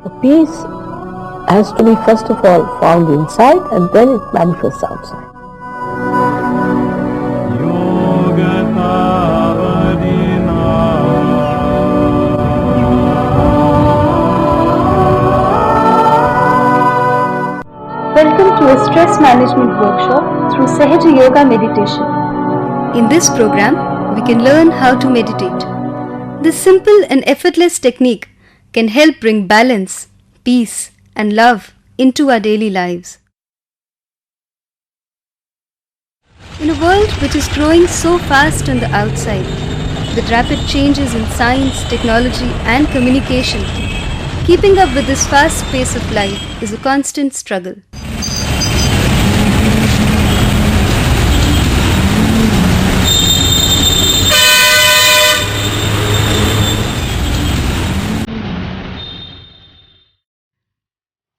The peace has to be first of all found inside and then it manifests outside. Welcome to a stress management workshop through Sahaja Yoga meditation. In this program, we can learn how to meditate. This simple and effortless technique can help bring balance, peace, and love into our daily lives. In a world which is growing so fast on the outside, with rapid changes in science, technology, and communication, keeping up with this fast pace of life is a constant struggle.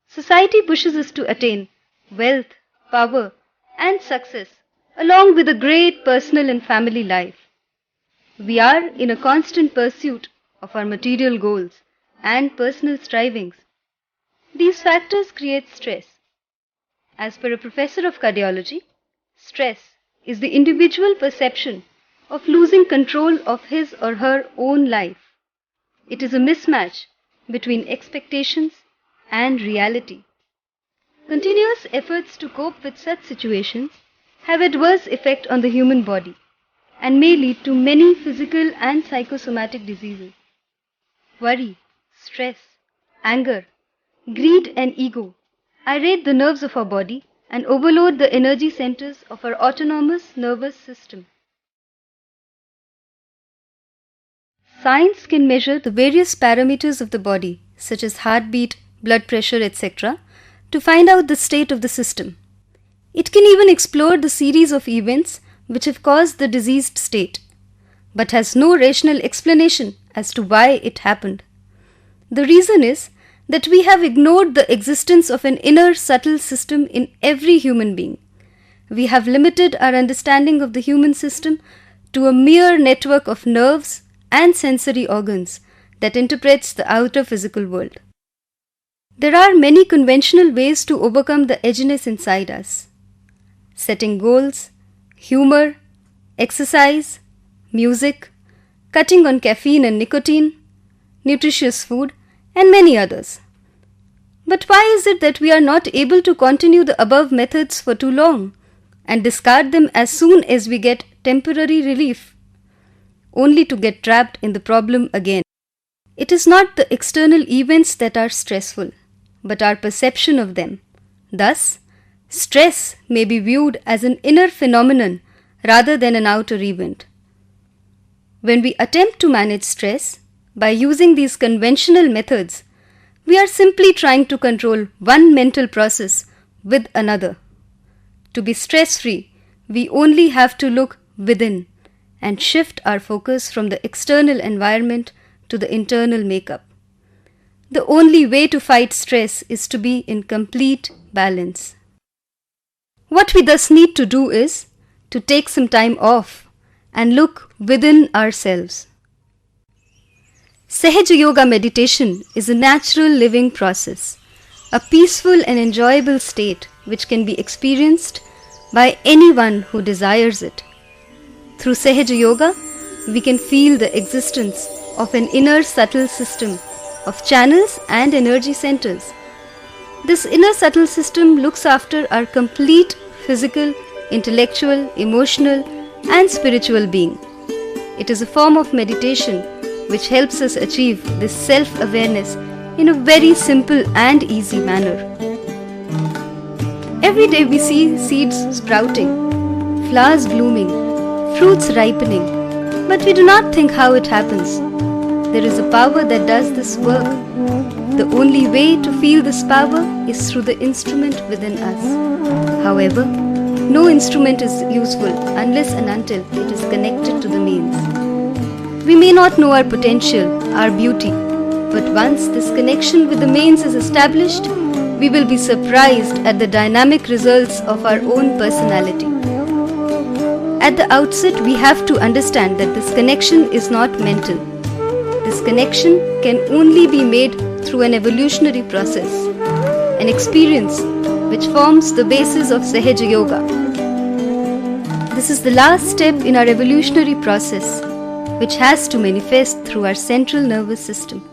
Society pushes us to attain wealth, power, and success, along with a great personal and family life. We are in a constant pursuit of our material goals and personal strivings. These factors create stress. As per a professor of cardiology, stress is the individual perception of losing control of his or her own life. It is a mismatch between expectations and reality. Continuous efforts to cope with such situations have adverse effect on the human body and may lead to many physical and psychosomatic diseases. Worry, stress, anger, greed and ego irate the nerves of our body and overload the energy centers of our autonomous nervous system. Science can measure the various parameters of the body, such as heartbeat, blood pressure, etc., to find out the state of the system. It can even explore the series of events which have caused the diseased state, but has no rational explanation as to why it happened. The reason is that we have ignored the existence of an inner subtle system in every human being. We have limited our understanding of the human system to a mere network of nerves and sensory organs that interprets the outer physical world. There are many conventional ways to overcome the edginess inside us. Setting goals, humor, exercise, music, cutting on caffeine and nicotine, nutritious food, and many others. But why is it that we are not able to continue the above methods for too long and discard them as soon as we get temporary relief, only to get trapped in the problem again? It is not the external events that are stressful, but our perception of them. Thus, stress may be viewed as an inner phenomenon rather than an outer event. When we attempt to manage stress by using these conventional methods, we are simply trying to control one mental process with another. To be stress-free, we only have to look within and shift our focus from the external environment to the internal makeup. The only way to fight stress is to be in complete balance. What we thus need to do is to take some time off and look within ourselves. Sahaja Yoga meditation is a natural living process, a peaceful and enjoyable state which can be experienced by anyone who desires it. Through Sahaja Yoga, we can feel the existence of an inner subtle system of channels and energy centers. This inner subtle system looks after our complete physical, intellectual, emotional, and spiritual being. It is a form of meditation which helps us achieve this self-awareness in a very simple and easy manner. Every day we see seeds sprouting, flowers blooming, fruits ripening, but we do not think how it happens. There is a power that does this work. The only way to feel this power is through the instrument within us. However, no instrument is useful unless and until it is connected to the means. We may not know our potential, our beauty, but once this connection with the mains is established, we will be surprised at the dynamic results of our own personality. At the outset, we have to understand that this connection is not mental. This connection can only be made through an evolutionary process, an experience which forms the basis of Sahaja Yoga. This is the last step in our evolutionary process, which has to manifest through our central nervous system.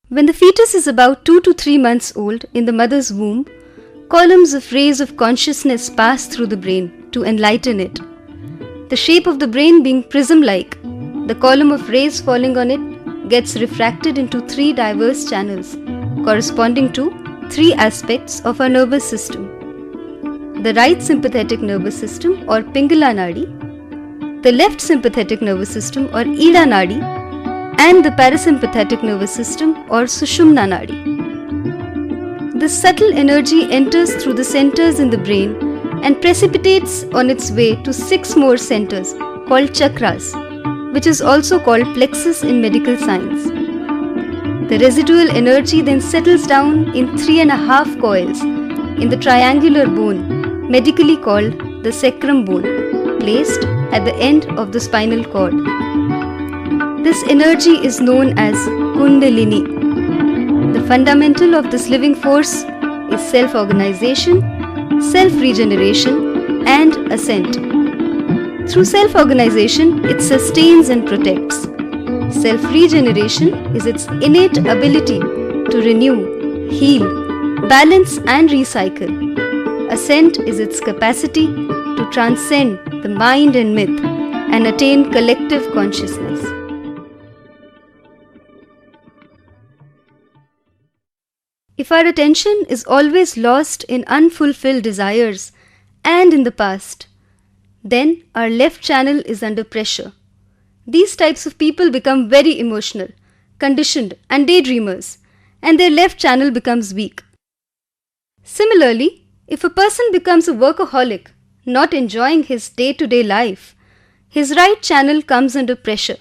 When the fetus is about 2 to 3 months old in the mother's womb, columns of rays of consciousness pass through the brain to enlighten it. The shape of the brain being prism-like, the column of rays falling on it gets refracted into 3 diverse channels corresponding to 3 aspects of our nervous system. The right sympathetic nervous system or Pingala Nadi, the left sympathetic nervous system or Ida Nadi, and the parasympathetic nervous system or Sushumna Nadi. This subtle energy enters through the centers in the brain and precipitates on its way to 6 more centers called chakras, which is also called plexus in medical science. The residual energy then settles down in 3.5 coils in the triangular bone, medically called the sacrum bone, placed at the end of the spinal cord. This energy is known as Kundalini. The fundamental of this living force is self-organization, self-regeneration, and ascent. Through self-organization, it sustains and protects. Self-regeneration is its innate ability to renew, heal, balance, and recycle. Ascent is its capacity to transcend the mind and myth and attain collective consciousness. If our attention is always lost in unfulfilled desires and in the past, then our left channel is under pressure. These types of people become very emotional, conditioned, and daydreamers, and their left channel becomes weak. Similarly, if a person becomes a workaholic, not enjoying his day-to-day life, his right channel comes under pressure.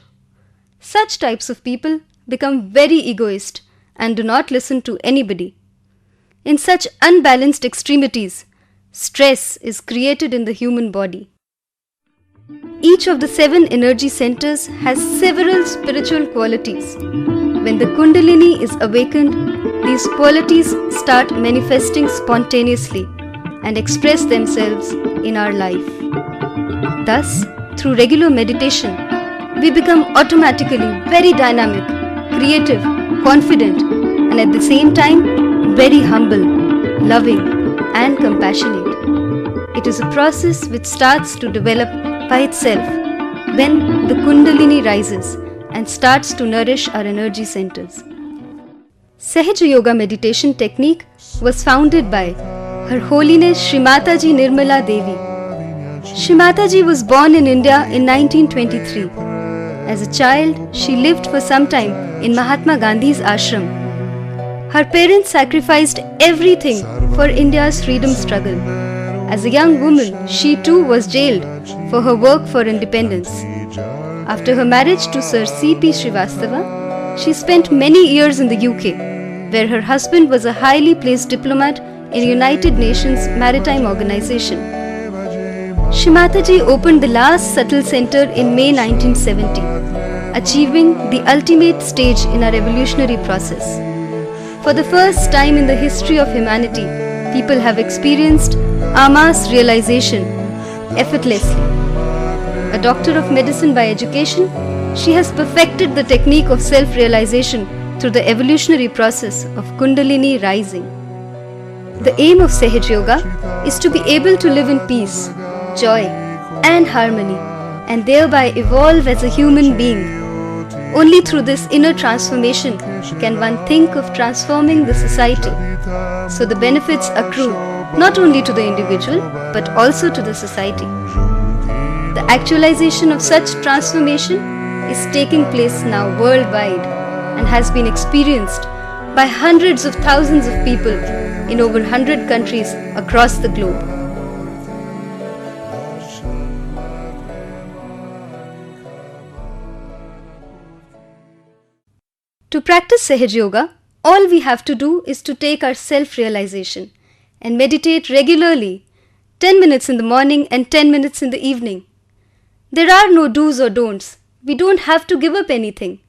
Such types of people become very egoist and do not listen to anybody. In such unbalanced extremities, stress is created in the human body. Each of the 7 energy centers has several spiritual qualities. When the Kundalini is awakened, these qualities start manifesting spontaneously and express themselves in our life. Thus, through regular meditation, we become automatically very dynamic, creative, confident, and at the same time, very humble, loving, and compassionate. It is a process which starts to develop by itself when the Kundalini rises and starts to nourish our energy centers. Sahaja Yoga meditation technique was founded by Her Holiness Shri Mataji Nirmala Devi. Shri Mataji was born in India in 1923. As a child, she lived for some time in Mahatma Gandhi's ashram. Her parents sacrificed everything for India's freedom struggle. As a young woman, she too was jailed for her work for independence. After her marriage to Sir C.P. Srivastava, she spent many years in the UK, where her husband was a highly placed diplomat in United Nations Maritime Organization. Shri Mataji opened the last subtle center in May 1970, achieving the ultimate stage in our evolutionary process. For the first time in the history of humanity, people have experienced Ama's realization effortlessly. A doctor of medicine by education, she has perfected the technique of self-realization through the evolutionary process of Kundalini rising. The aim of Sahaja Yoga is to be able to live in peace, joy, and harmony, and thereby evolve as a human being. Only through this inner transformation can one think of transforming the society, so the benefits accrue not only to the individual but also to the society. The actualization of such transformation is taking place now worldwide and has been experienced by hundreds of thousands of people in over 100 countries across the globe. To practice Sahaja Yoga, all we have to do is to take our self-realization and meditate regularly, 10 minutes in the morning and 10 minutes in the evening. There are no do's or don'ts. We don't have to give up anything.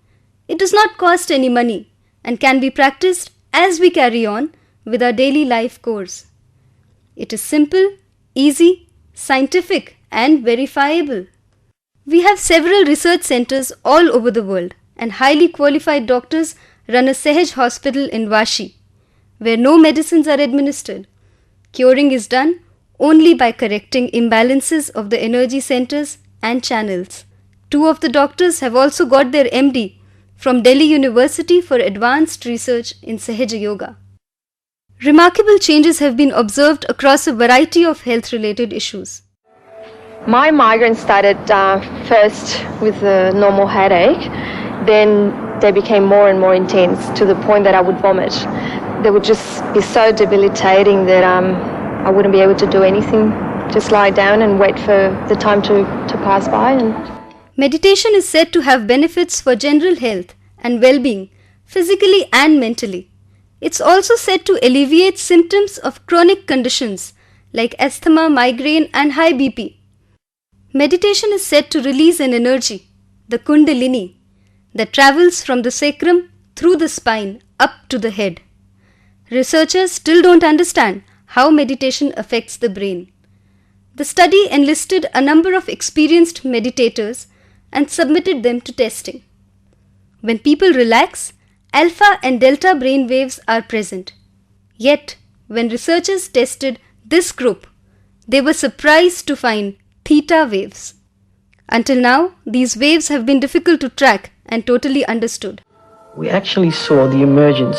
It does not cost any money and can be practiced as we carry on with our daily life course. It is simple, easy, scientific and verifiable. We have several research centers all over the world and highly qualified doctors run a Sahaj hospital in Vashi, where no medicines are administered. Curing is done only by correcting imbalances of the energy centers and channels. 2 of the doctors have also got their MD from Delhi University for advanced research in Sahaja Yoga. Remarkable changes have been observed across a variety of health-related issues. My migraine started first with a normal headache, then they became more and more intense to the point that I would vomit. They would just be so debilitating that I wouldn't be able to do anything, just lie down and wait for the time to pass by. Meditation is said to have benefits for general health and well-being, physically and mentally. It's also said to alleviate symptoms of chronic conditions like asthma, migraine and high BP. Meditation is said to release an energy, the Kundalini, that travels from the sacrum through the spine up to the head. Researchers still don't understand how meditation affects the brain. The study enlisted a number of experienced meditators and submitted them to testing. When people relax, alpha and delta brain waves are present. Yet, when researchers tested this group, they were surprised to find theta waves. Until now, these waves have been difficult to track and totally understood. We actually saw the emergence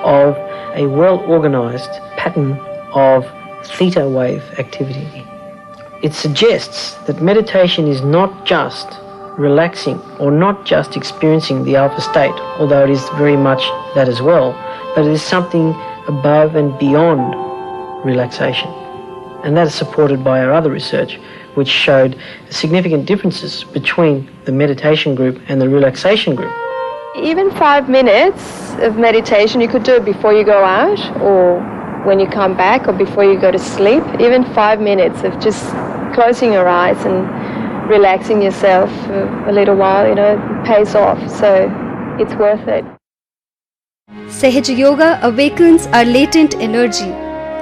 of a well-organized pattern of theta wave activity. It suggests that meditation is not just relaxing or not just experiencing the alpha state, although it is very much that as well, but it is something above and beyond relaxation. And that is supported by our other research, which showed significant differences between the meditation group and the relaxation group. Even 5 minutes of meditation, you could do it before you go out or when you come back or before you go to sleep. Even 5 minutes of just closing your eyes and relaxing yourself for a little while, it pays off, so it's worth it. Sahaja Yoga awakens our latent energy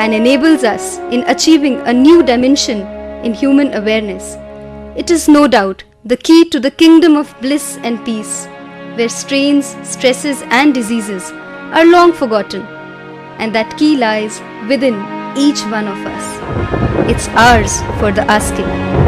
and enables us in achieving a new dimension in human awareness. It is no doubt the key to the kingdom of bliss and peace, where strains, stresses and diseases are long forgotten, and that key lies within each one of us. It's ours for the asking.